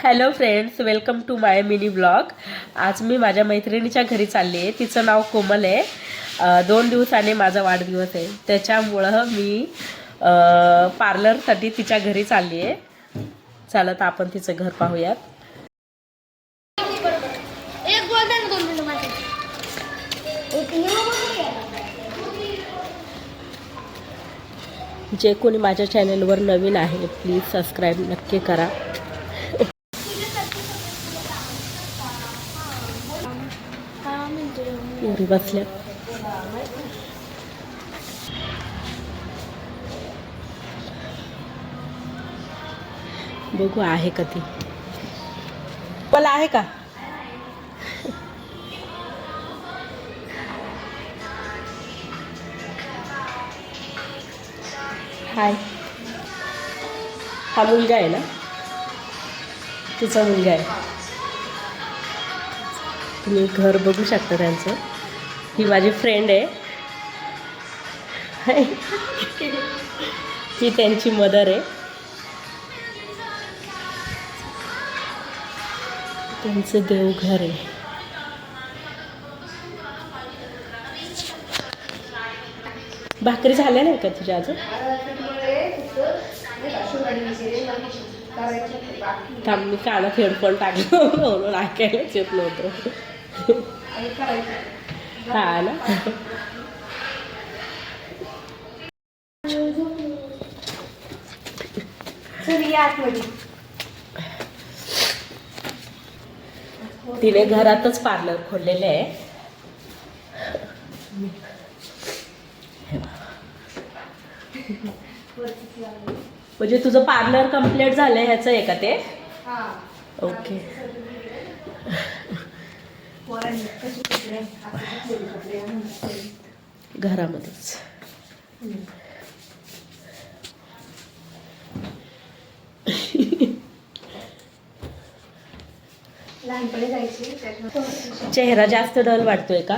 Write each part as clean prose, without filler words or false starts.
Hello friends, welcome to my mini blog. आज मी माझ्या मैत्रिणीच्या घरी चालली आहे. तिचं नाव कोमल आहे. 2 दिवसाने माझा वाढदिवस आहे, त्याच्यामुळं मी पार्लरसाठी तिच्या घरी चालली आहे. चालत आपण तिचं घर पाहूयात. जे कोणी माझ्या चॅनलवर नवीन आहे प्लीज सबस्क्राईब नक्की करा. एवढी बसल्या बघू आहे का ती. मला आहे का? हाय. हा मुलगा आहे ना, तिचा मुलगा आहे. तुम्ही घर बघू शकता त्यांचं. ही माझी फ्रेंड आहे. ही त्यांची मदर आहे. त्यांचं देवघर आहे. भाकरी झाल्या नाही का तुझ्या अजून? थांब, मी कानात हेडफोन टाकलो म्हणून ऐकायलाच येत नव्हतं. हा ना. तिने घरातच पार्लर खोललेलं आहे. म्हणजे तुझं पार्लर कंप्लीट झालंय ह्याचं आहे का ते? ओके. घरामध्येच. चेहरा जास्त डल वाटतोय का?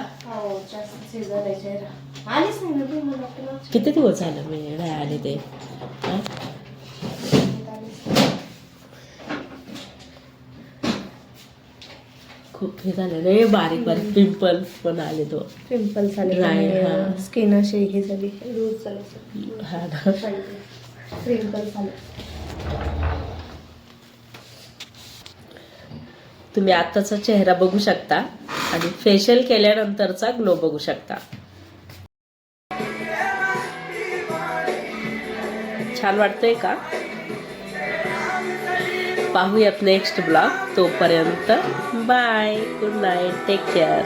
किती दिवस झालं मी नाही आले ते? खूप हे झालं रे, बारीक बारीक पिंपल पण आले. तो पिंपल्स आले, स्किन अशी हे झाली, लूज झाली. हा ना. पिंपल्स आले. तुम्ही आत्ताचा चेहरा बघू शकता आणि फेशियल केल्यानंतरचा ग्लो बघू शकता. छान वाटतंय का? पाहूयात नेक्स्ट ब्लॉग. तोपर्यंत bye, good night, take care.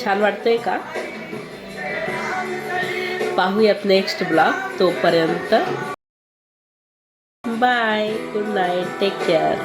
छान वाटतंय का? पाहूयात नेक्स्ट ब्लॉग. तोपर्यंत bye, good night, take care.